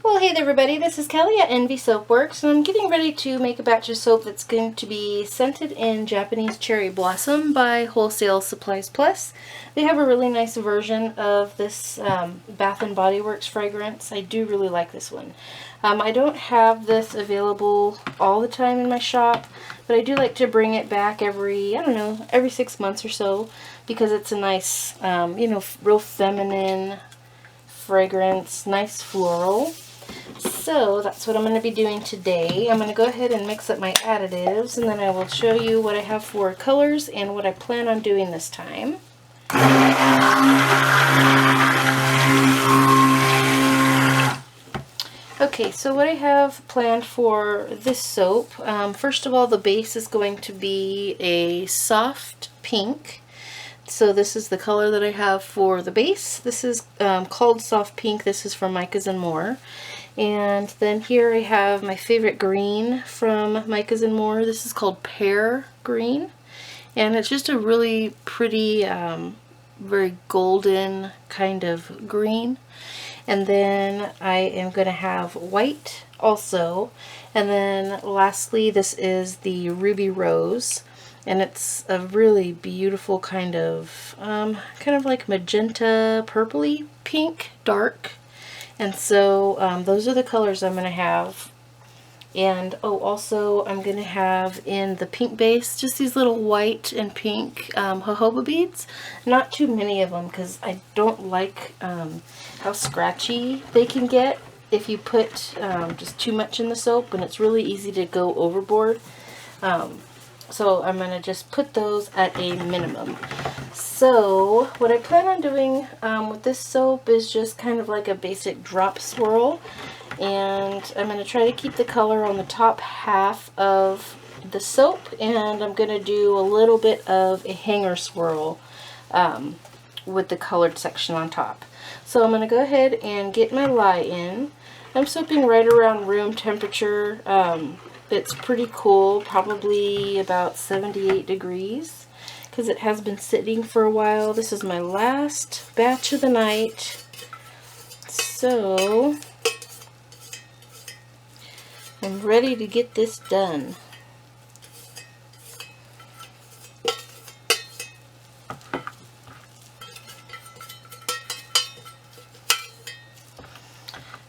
Well, hey there everybody, this is Kelly at Envy Soapworks, and I'm getting ready to make a batch of soap that's going to be scented in Japanese Cherry Blossom by Wholesale Supplies Plus. They have a really nice version of this Bath & Body Works fragrance. I do really like this one. I don't have this available all the time in my shop, but I do like to bring it back every 6 months or so, because it's a nice, real feminine fragrance, nice floral. So that's what I'm going to be doing today. I'm going to go ahead and mix up my additives, and then I will show you what I have for colors and what I plan on doing this time. Okay, so what I have planned for this soap, first of all, the base is going to be a soft pink. So this is the color that I have for the base. This is called Soft Pink. This is from Micah's and More. And then here I have my favorite green from Micah's and More. This is called Pear Green. And it's just a really pretty, very golden kind of green. And then I am going to have white also. And then lastly, this is the Ruby Rose. And it's a really beautiful kind of like magenta, purpley pink, dark. And so those are the colors I'm going to have. And also I'm going to have in the pink base just these little white and pink jojoba beads. Not too many of them, because I don't like how scratchy they can get if you put just too much in the soap, and it's really easy to go overboard. So I'm going to just put those at a minimum. So what I plan on doing with this soap is just kind of like a basic drop swirl. And I'm going to try to keep the color on the top half of the soap. And I'm going to do a little bit of a hanger swirl with the colored section on top. So I'm going to go ahead and get my lye in. I'm soaping right around room temperature. It's pretty cool, probably about 78 degrees, because it has been sitting for a while. This is my last batch of the night. So I'm ready to get this done.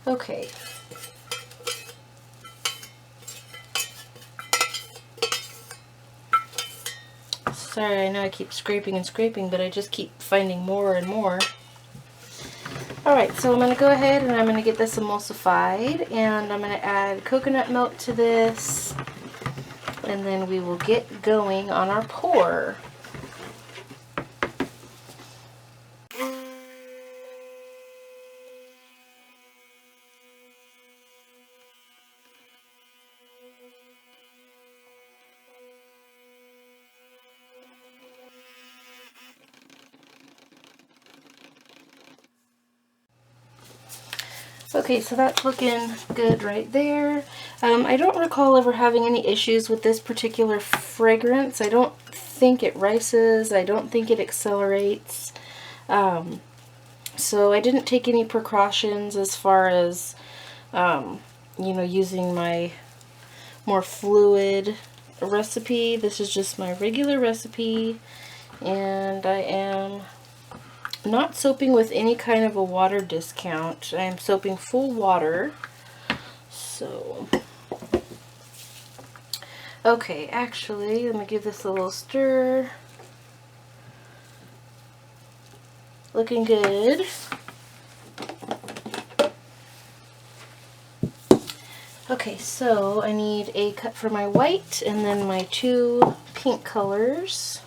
Okay. Sorry, I know I keep scraping and scraping, but I just keep finding more and more. Alright, so I'm going to go ahead and I'm going to get this emulsified, and I'm going to add coconut milk to this, and then we will get going on our pour. Okay, so that's looking good right there. I don't recall ever having any issues with this particular fragrance. I don't think it rices. I don't think it accelerates. So I didn't take any precautions as far as, using my more fluid recipe. This is just my regular recipe, and I am not soaping with any kind of a water discount. I am soaping full water. So, okay, actually, let me give this a little stir. Looking good. Okay, so I need a cup for my white and then my two pink colors.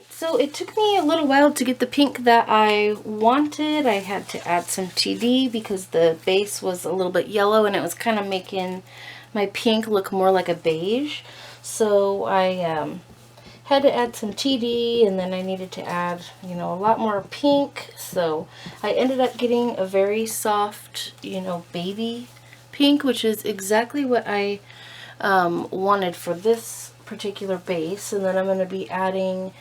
So it took me a little while to get the pink that I wanted. I had to add some TD because the base was a little bit yellow and it was kind of making my pink look more like a beige. So I had to add some TD, and then I needed to add, you know, a lot more pink. So I ended up getting a very soft, you know, baby pink, which is exactly what I wanted for this particular base. And then I'm going to be adding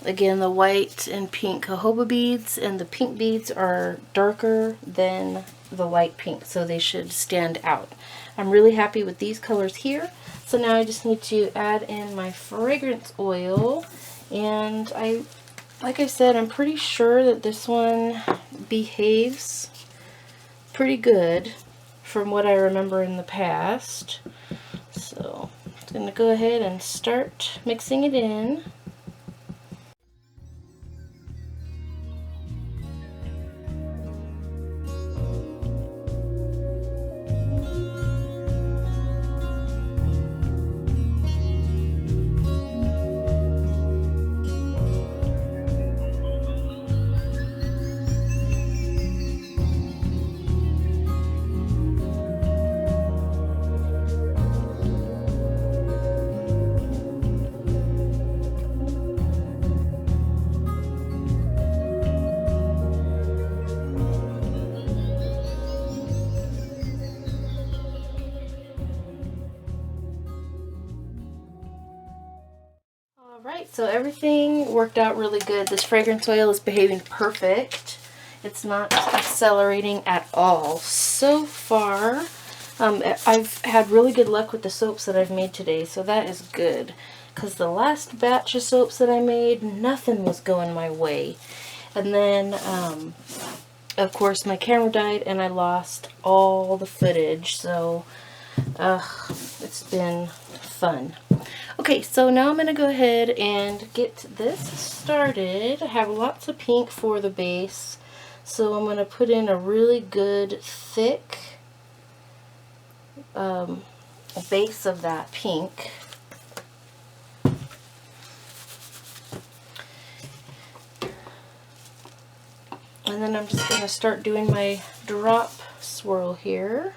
again the white and pink jojoba beads, and the pink beads are darker than the light pink, so they should stand out. I'm really happy with these colors here. So now I just need to add in my fragrance oil, and like I said, I'm pretty sure that this one behaves pretty good from what I remember in the past. So I'm going to go ahead and start mixing it in. Alright, so everything worked out really good. This fragrance oil is behaving perfect. It's not accelerating at all. So far, I've had really good luck with the soaps that I've made today, so that is good. Because the last batch of soaps that I made, nothing was going my way. And then, of course, my camera died and I lost all the footage, so it's been fun. Okay, so now I'm going to go ahead and get this started. I have lots of pink for the base, so I'm going to put in a really good thick base of that pink. And then I'm just going to start doing my drop swirl here.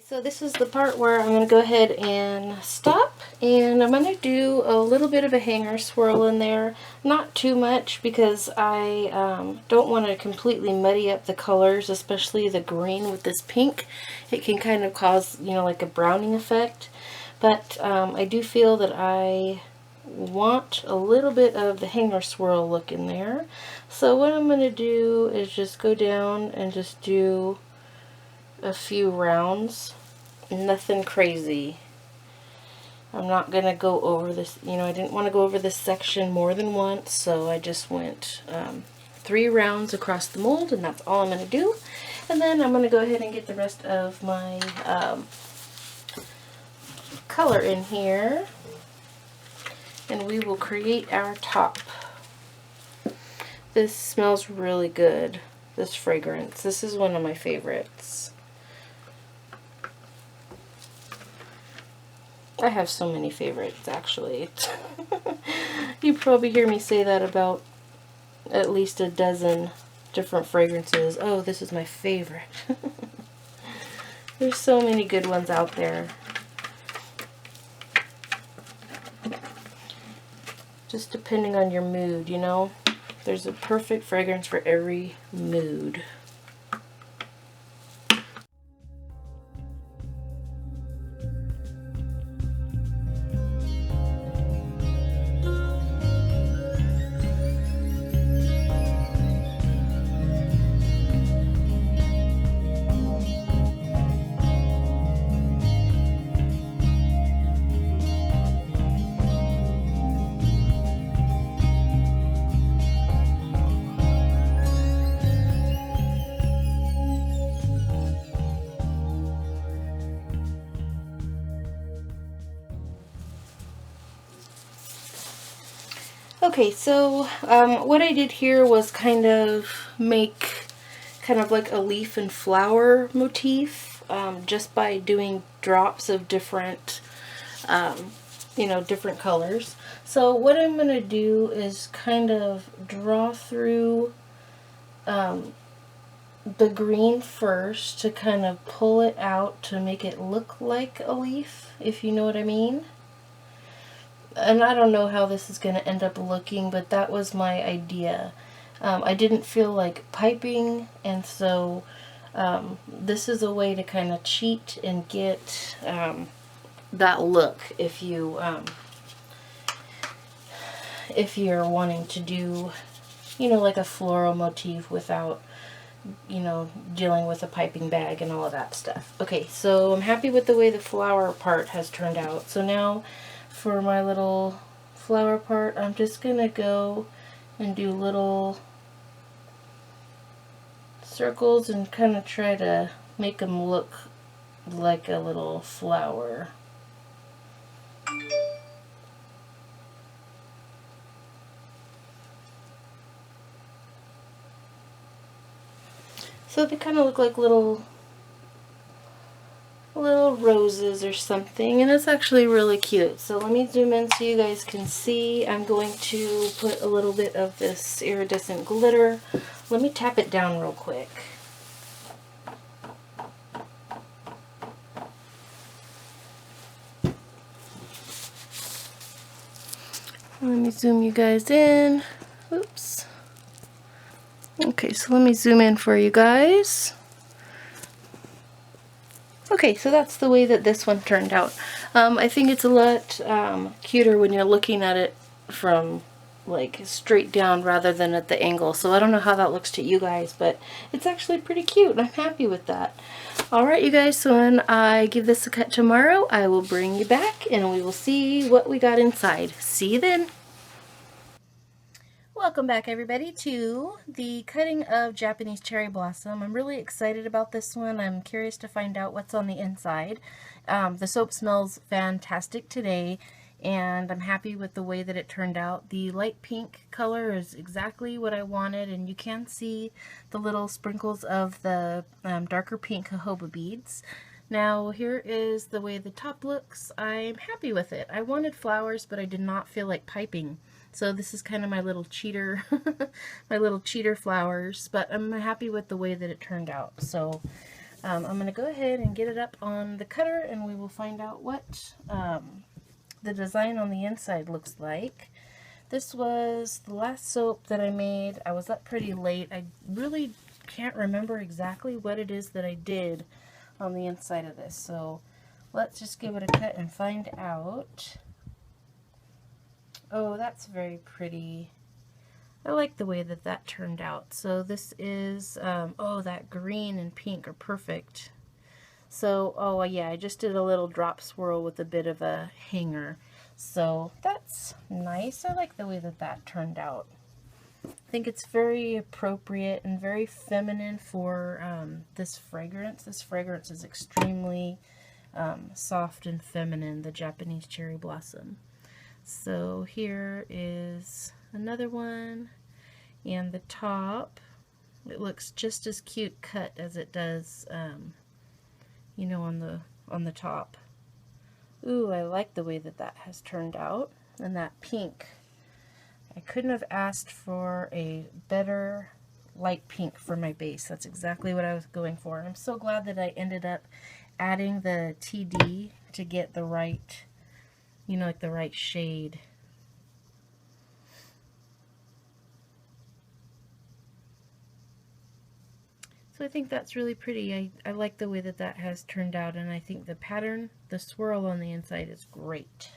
So this is the part where I'm going to go ahead and stop, and I'm going to do a little bit of a hanger swirl in there, not too much because I don't want to completely muddy up the colors, especially the green with this pink. It can kind of cause, you know, like a browning effect, but I do feel that I want a little bit of the hanger swirl look in there. So what I'm going to do is just go down and just do a few rounds. Nothing crazy. I'm not gonna go over this, you know, I didn't want to go over this section more than once, so I just went 3 rounds across the mold, and that's all I'm gonna do. And then I'm gonna go ahead and get the rest of my color in here, and we will create our top. This smells really good, this fragrance. This is one of my favorites. I have so many favorites, actually. You probably hear me say that about at least a dozen different fragrances. Oh, this is my favorite. There's so many good ones out there. Just depending on your mood, you know? There's a perfect fragrance for every mood. Okay, so what I did here was kind of make kind of like a leaf and flower motif, just by doing drops of different, different colors. So what I'm going to do is kind of draw through the green first to kind of pull it out to make it look like a leaf, if you know what I mean. And I don't know how this is going to end up looking, but that was my idea. I didn't feel like piping, and so this is a way to kind of cheat and get that look if you're wanting to do, like a floral motif without, dealing with a piping bag and all of that stuff. Okay, so I'm happy with the way the flower part has turned out. So now for my little flower part, I'm just gonna go and do little circles and kind of try to make them look like a little flower. So they kind of look like little roses or something, and it's actually really cute. So let me zoom in so you guys can see. I'm going to put a little bit of this iridescent glitter. Let me tap it down real quick. Let me zoom you guys in. Oops. Okay, so let me zoom in for you guys. Okay, so that's the way that this one turned out. I think it's a lot cuter when you're looking at it from like straight down rather than at the angle. So I don't know how that looks to you guys, but it's actually pretty cute, and I'm happy with that. Alright you guys, so when I give this a cut tomorrow, I will bring you back and we will see what we got inside. See you then! Welcome back everybody to the cutting of Japanese cherry blossom. I'm really excited about this one. I'm curious to find out what's on the inside. The soap smells fantastic today, and I'm happy with the way that it turned out. The light pink color is exactly what I wanted, and you can see the little sprinkles of the darker pink jojoba beads. Now here is the way the top looks. I'm happy with it. I wanted flowers, but I did not feel like piping. So this is kind of my little cheater, my little cheater flowers, but I'm happy with the way that it turned out. So I'm going to go ahead and get it up on the cutter, and we will find out what the design on the inside looks like. This was the last soap that I made. I was up pretty late. I really can't remember exactly what it is that I did on the inside of this. So let's just give it a cut and find out. Oh, that's very pretty. I like the way that that turned out. So this is, oh, that green and pink are perfect. So, oh yeah, I just did a little drop swirl with a bit of a hanger. So that's nice. I like the way that that turned out. I think it's very appropriate and very feminine for this fragrance. This fragrance is extremely soft and feminine, the Japanese cherry blossom. So here is another one, and the top, it looks just as cute cut as it does, you know, on the top. Ooh, I like the way that that has turned out, and that pink. I couldn't have asked for a better light pink for my base. That's exactly what I was going for. I'm so glad that I ended up adding the TD to get the right, you know, like the right shade. So I think that's really pretty. I like the way that that has turned out, and I think the pattern, the swirl on the inside is great.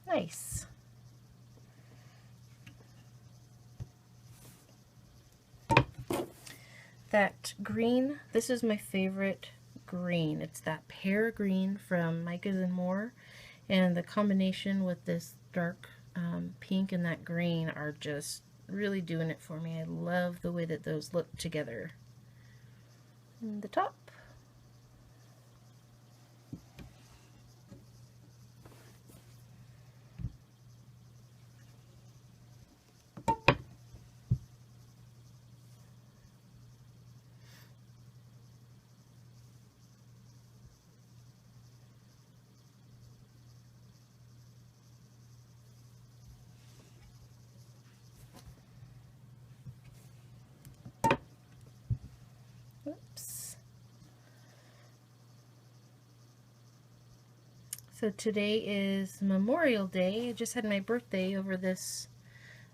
Nice. That green, this is my favorite green. It's that pear green from Micah's and More, and the combination with this dark pink and that green are just really doing it for me. I love the way that those look together. And the top. Oops. So today is Memorial Day. I just had my birthday over this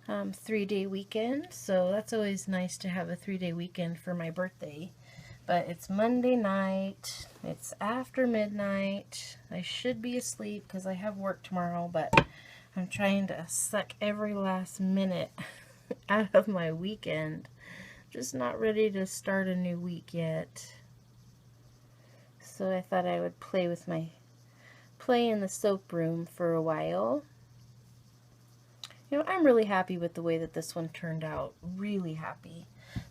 3-day weekend, so that's always nice to have a 3-day weekend for my birthday. But it's Monday night, it's after midnight, I should be asleep because I have work tomorrow, but I'm trying to suck every last minute out of my weekend. Just not ready to start a new week yet. So I thought I would play in the soap room for a while. You know, I'm really happy with the way that this one turned out. Really happy.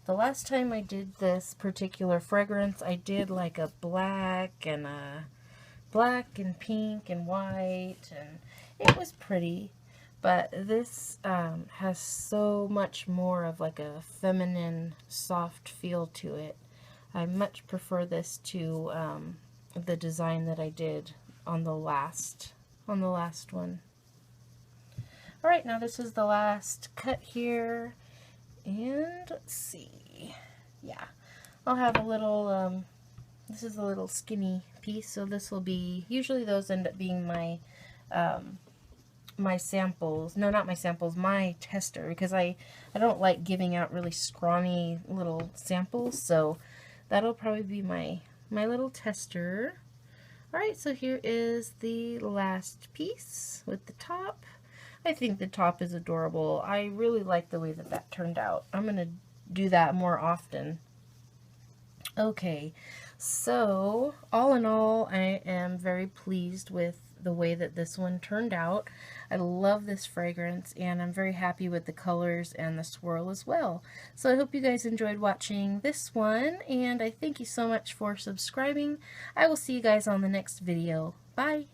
The last time I did this particular fragrance, I did like a black and pink and white, and it was pretty. But this has so much more of like a feminine, soft feel to it. I much prefer this to the design that I did on the last one. Alright, now this is the last cut here, and let's see, yeah, I'll have a little, this is a little skinny piece, so this will be, usually those end up being my, my samples, no, not my samples, my tester, because I don't like giving out really scrawny little samples, so that'll probably be my little tester. Alright, so here is the last piece with the top. I think the top is adorable. I really like the way that that turned out. I'm going to do that more often. Okay, so all in all, I am very pleased with the way that this one turned out. I love this fragrance, and I'm very happy with the colors and the swirl as well. So I hope you guys enjoyed watching this one, and I thank you so much for subscribing. I will see you guys on the next video. Bye!